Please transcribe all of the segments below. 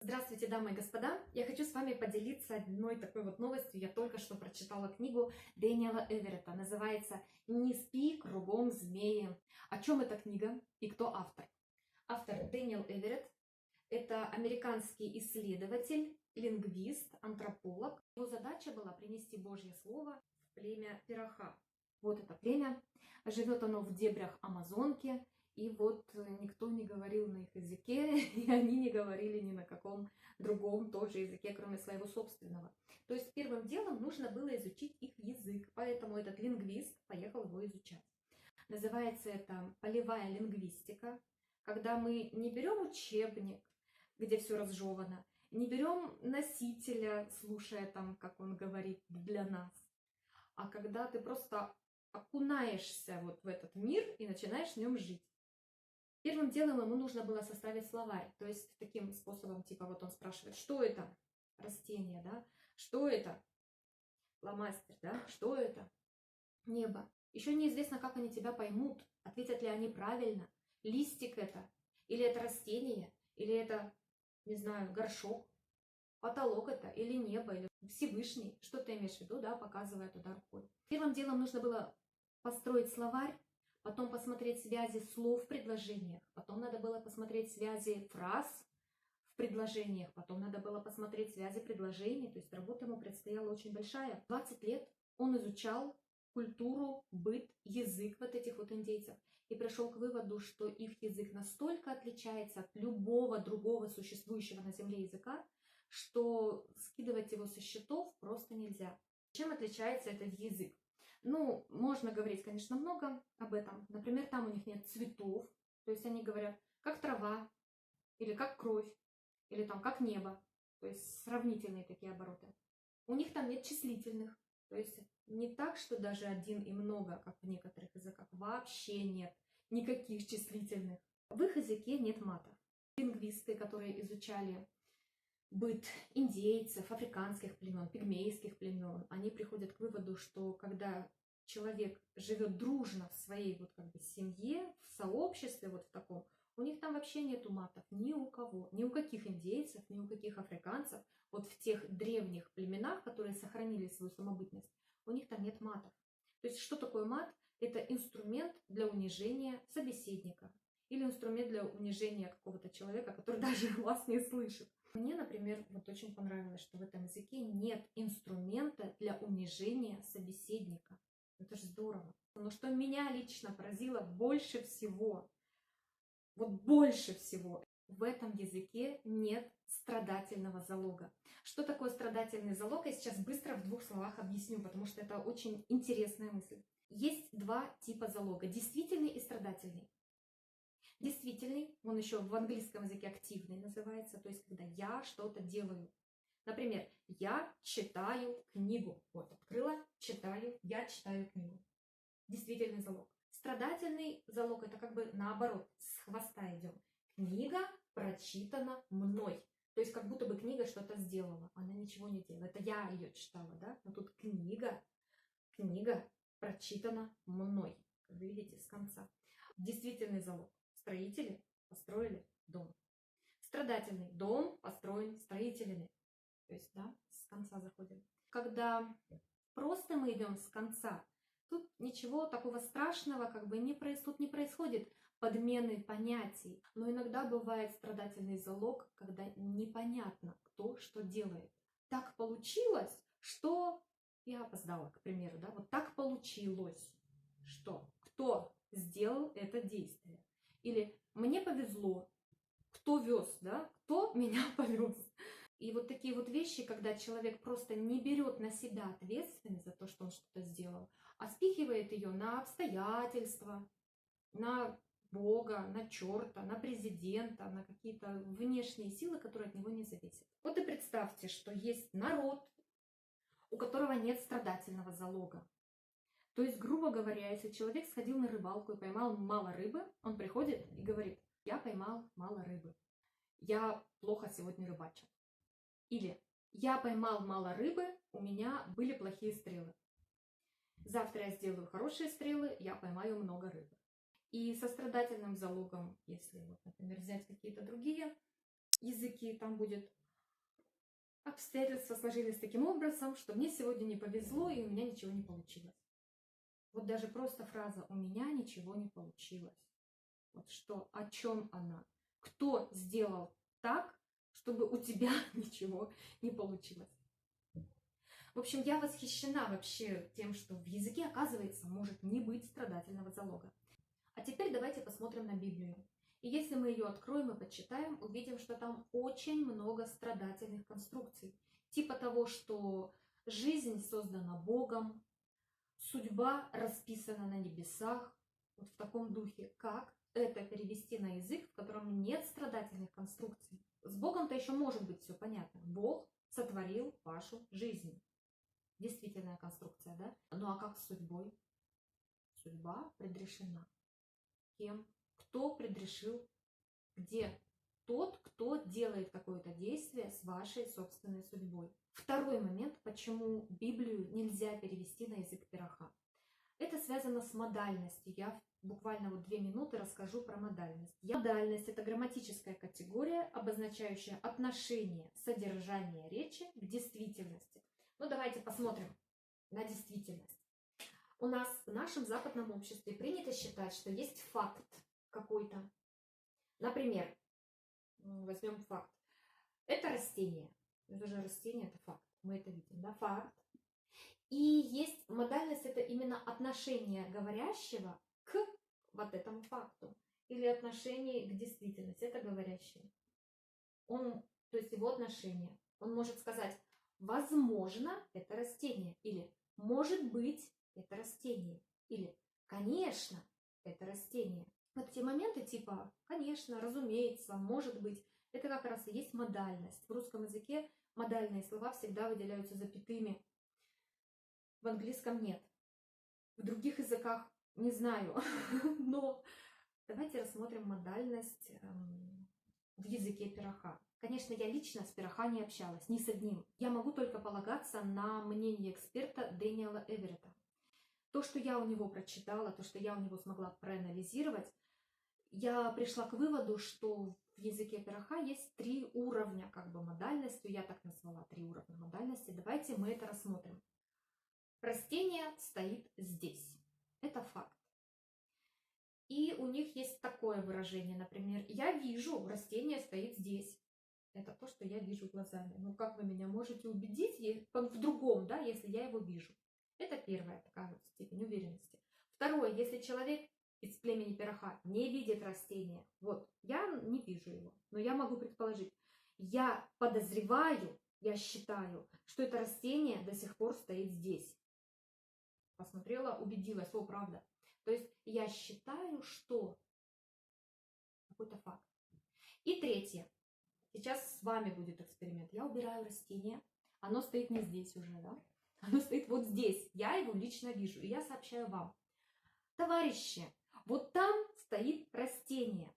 Здравствуйте, дамы и господа! Я хочу с вами поделиться одной такой вот новостью. Я только что прочитала книгу Дэниела Эверетта. Называется «Не спи, кругом змеи». О чем эта книга и кто автор? Автор Дэниел Эверетт. Это американский исследователь, лингвист, антрополог. Его задача была принести Божье Слово в племя Пираха. Вот это племя. Живет оно в дебрях Амазонки. И вот никто не говорил на их языке, и они не говорили ни на каком другом тоже языке, кроме своего собственного. То есть первым делом нужно было изучить их язык, поэтому этот лингвист поехал его изучать. Называется это полевая лингвистика, когда мы не берем учебник, где все разжевано, не берем носителя, слушая там, как он говорит для нас, а когда ты просто окунаешься вот в этот мир и начинаешь в нем жить. Первым делом ему нужно было составить словарь, то есть таким способом, типа вот он спрашивает, что это растение, да, что это фломастер, да, что это небо. Еще неизвестно, как они тебя поймут, ответят ли они правильно, листик это, или это растение, или это, не знаю, горшок, потолок это, или небо, или Всевышний, что ты имеешь в виду, да, показывая туда рукой. Первым делом нужно было построить словарь, потом посмотреть связи слов в предложениях, потом надо было посмотреть связи фраз в предложениях, потом надо было посмотреть связи предложений, то есть работа ему предстояла очень большая. 20 лет он изучал культуру, быт, язык вот этих вот индейцев и пришел к выводу, что их язык настолько отличается от любого другого существующего на Земле языка, что скидывать его со счетов просто нельзя. Чем отличается этот язык? Ну, можно говорить, конечно, много об этом. Например, там у них нет цветов, то есть они говорят как трава, или как кровь, или там как небо, то есть сравнительные такие обороты. У них там нет числительных, то есть не так, что даже один и много, как в некоторых языках, вообще нет никаких числительных. В их языке нет матов. Лингвисты, которые изучали быт индейцев, африканских племен, пигмейских племен, они приходят к выводу, что когда человек живет дружно в своей вот как бы семье, в сообществе вот в таком, у них там вообще нету матов ни у кого, ни у каких индейцев, ни у каких африканцев. Вот в тех древних племенах, которые сохранили свою самобытность, у них там нет матов. То есть что такое мат? Это инструмент для унижения собеседника или инструмент для унижения какого-то человека, который даже вас не слышит. Мне, например, вот очень понравилось, что в этом языке нет инструмента для унижения собеседника. Это же здорово. Но что меня лично поразило больше всего, вот больше всего, в этом языке нет страдательного залога. Что такое страдательный залог, я сейчас быстро в 2 словах объясню, потому что это очень интересная мысль. Есть 2 типа залога, действительный и страдательный. Действительный, он еще в английском языке активный называется, то есть когда я что-то делаю. Например, я читаю книгу. Вот, открыла, читаю, я читаю книгу. Действительный залог. Страдательный залог это как бы наоборот, с хвоста идем. Книга прочитана мной. То есть как будто бы книга что-то сделала, она ничего не делала. Это я ее читала, да? Но тут книга прочитана мной. Как вы видите, с конца. Действительный залог. Строители построили дом. Страдательный дом построен строителями. То есть, да, с конца заходим. Когда просто мы идем с конца, тут ничего такого страшного как бы тут не происходит подмены понятий. Но иногда бывает страдательный залог, когда непонятно, кто что делает. Так получилось, что я опоздала, к примеру, да, вот так получилось, что кто сделал это действие. Или мне повезло, кто вез, да, кто меня повез. И вот такие вот вещи, когда человек просто не берет на себя ответственность за то, что он что-то сделал, а спихивает ее на обстоятельства, на Бога, на черта, на президента, на какие-то внешние силы, которые от него не зависят. Вот и представьте, что есть народ, у которого нет страдательного залога. То есть, грубо говоря, если человек сходил на рыбалку и поймал мало рыбы, он приходит и говорит: я поймал мало рыбы, я плохо сегодня рыбачил. Или я поймал мало рыбы, у меня были плохие стрелы. Завтра я сделаю хорошие стрелы, я поймаю много рыбы. И со страдательным залогом, если, вот, например, взять какие-то другие языки, там будет обстоятельства сложились таким образом, что мне сегодня не повезло и у меня ничего не получилось. Вот даже просто фраза «у меня ничего не получилось». Вот что, о чем она? Кто сделал так, чтобы у тебя ничего не получилось? В общем, я восхищена вообще тем, что в языке, оказывается, может не быть страдательного залога. А теперь давайте посмотрим на Библию. И если мы ее откроем и почитаем, увидим, что там очень много страдательных конструкций. Типа того, что жизнь создана Богом, судьба расписана на небесах, вот в таком духе. Как это перевести на язык, в котором нет страдательных конструкций? С Богом-то еще может быть все понятно. Бог сотворил вашу жизнь. Действительная конструкция, да? Ну а как с судьбой? Судьба предрешена. Кем? Кто предрешил? Где? Тот, кто делает какое-то действие с вашей собственной судьбой. Второй момент, почему Библию нельзя перевести на язык пироха. Это связано с модальностью. Я буквально вот 2 минуты расскажу про модальность. Модальность – это грамматическая категория, обозначающая отношение содержания речи к действительности. Ну, давайте посмотрим на действительность. У нас в нашем западном обществе принято считать, что есть факт какой-то. Например, возьмем факт. Это растение. Это же растение, это факт. Мы это видим, да? Факт. И есть модальность, это именно отношение говорящего к вот этому факту. Или отношение к действительности. Это говорящий. То есть его отношение. Он может сказать, возможно, это растение. Или может быть, это растение. Или конечно, это растение. Вот эти моменты типа конечно, разумеется, может быть, это как раз и есть модальность. В русском языке модальные слова всегда выделяются запятыми. В английском нет. В других языках не знаю. Но давайте рассмотрим модальность в языке пироха. Конечно, я лично с пироха не общалась, ни с одним. Я могу только полагаться на мнение эксперта Дэниела Эверетта. То, что я у него прочитала, то, что я у него смогла проанализировать, я пришла к выводу, что в языке пироха есть 3 уровня как бы модальности. Я так назвала 3 уровня модальности. Давайте мы это рассмотрим. Растение стоит здесь. Это факт. И у них есть такое выражение, например, я вижу, растение стоит здесь. Это то, что я вижу глазами. Ну, как вы меня можете убедить в другом, да, если я его вижу? Это первая такая вот степень уверенности. Второе, если человек из племени пироха не видит растения, вот, я не вижу его, но я могу предположить, я подозреваю, я считаю, что это растение до сих пор стоит здесь. Посмотрела, убедилась, о, правда. То есть я считаю, что какой-то факт. И третье. Сейчас с вами будет эксперимент. Я убираю растение. Оно стоит не здесь уже, да? Оно стоит вот здесь. Я его лично вижу. И я сообщаю вам. Товарищи, вот там стоит растение.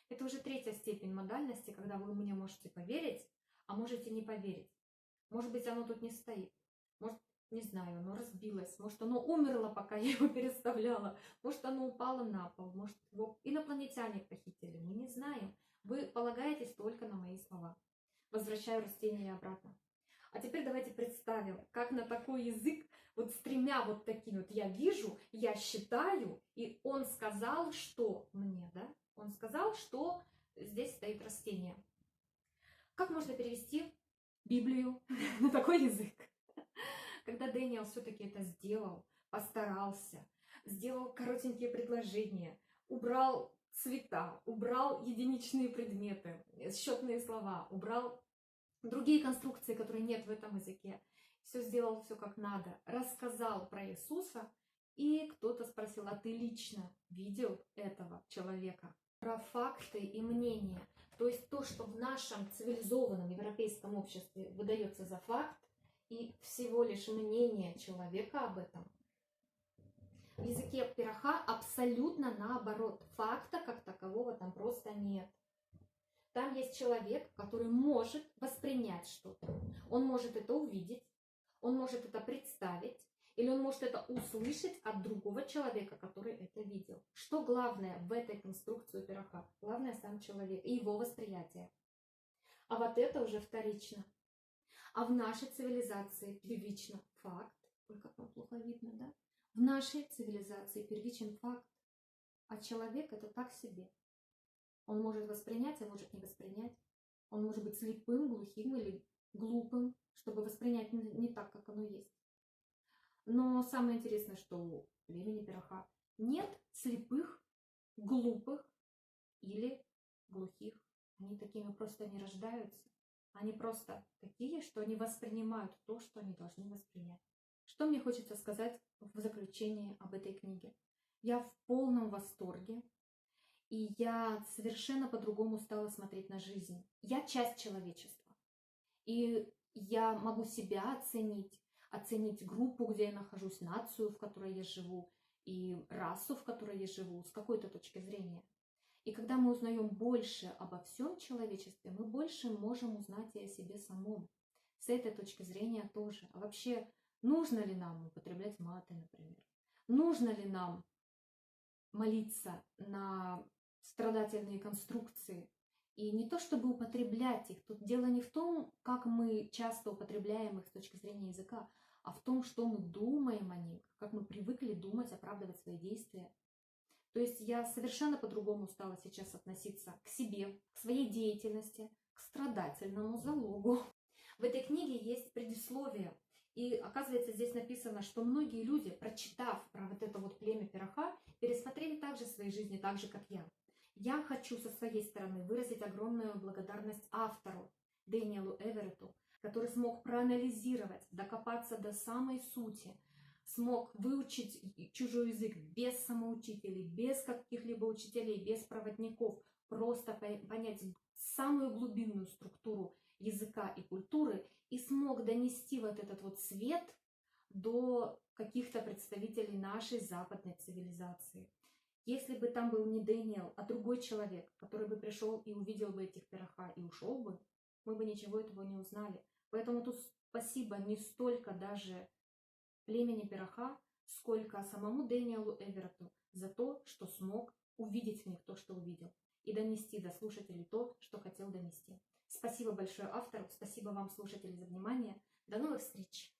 Это уже 3-я степень модальности, когда вы мне можете поверить, а можете не поверить. Может быть, оно тут не стоит. Может, не знаю, оно разбилось. Может, оно умерло, пока я его переставляла. Может, оно упало на пол. Может, его инопланетяне похитили. Мы не знаем. Вы полагаетесь только на мои слова. Возвращаю растение обратно. А теперь давайте представим, как на такой язык, вот с 3 вот такими вот я вижу, я считаю, и он сказал, что мне, да? Он сказал, что здесь стоит растение. Как можно перевести Библию на такой язык? Когда Дэниел все-таки это сделал, постарался, сделал коротенькие предложения, убрал цвета, убрал единичные предметы, счетные слова, убрал другие конструкции, которые нет в этом языке, все сделал все как надо, рассказал про Иисуса, и кто-то спросил, а ты лично видел этого человека? Про факты и мнения. То есть то, что в нашем цивилизованном европейском обществе выдается за факт, и всего лишь мнение человека об этом. В языке пироха абсолютно наоборот. Факта как такового там просто нет. Там есть человек, который может воспринять что-то. Он может это увидеть, он может это представить, Или он может это услышать от другого человека, который это видел. Что главное в этой конструкции пироха? Главное сам человек и его восприятие. А вот это уже вторично. А в нашей цивилизации первично факт. Ой, как вам плохо видно, да? В нашей цивилизации первичен факт. А человек это так себе. Он может воспринять, а может не воспринять. Он может быть слепым, глухим или глупым, чтобы воспринять не так, как оно есть. Но самое интересное, что у племени пироха нет слепых, глупых или глухих. Они такими просто не рождаются. Они просто такие, что они воспринимают то, что они должны воспринять. Что мне хочется сказать в заключении об этой книге? Я в полном восторге, и я совершенно по-другому стала смотреть на жизнь. Я часть человечества, и я могу себя оценить группу, где я нахожусь, нацию, в которой я живу, и расу, в которой я живу, с какой-то точки зрения. И когда мы узнаем больше обо всем человечестве, мы больше можем узнать и о себе самом. С этой точки зрения тоже. А вообще, нужно ли нам употреблять маты, например? Нужно ли нам молиться на страдательные конструкции? И не то чтобы употреблять их, тут дело не в том, как мы часто употребляем их с точки зрения языка, а в том, что мы думаем о них, как мы привыкли думать, оправдывать свои действия. То есть я совершенно по-другому стала сейчас относиться к себе, к своей деятельности, к страдательному залогу. В этой книге есть предисловие. И оказывается, здесь написано, что многие люди, прочитав про вот это вот племя пироха, пересмотрели также свои жизни, так же, как я. Я хочу со своей стороны выразить огромную благодарность автору Дэниелу Эверетту, который смог проанализировать, докопаться до самой сути, смог выучить чужой язык без самоучителей, без каких-либо учителей, без проводников, просто понять самую глубинную структуру языка и культуры и смог донести вот этот вот свет до каких-то представителей нашей западной цивилизации. Если бы там был не Дэниел, а другой человек, который бы пришел и увидел бы этих пироха и ушел бы, мы бы ничего этого не узнали. Поэтому тут спасибо не столько даже племени пироха, сколько самому Дэниелу Эверетту за то, что смог увидеть в них то, что увидел, и донести до слушателей то, что хотел донести. Спасибо большое автору, спасибо вам, слушатели, за внимание. До новых встреч!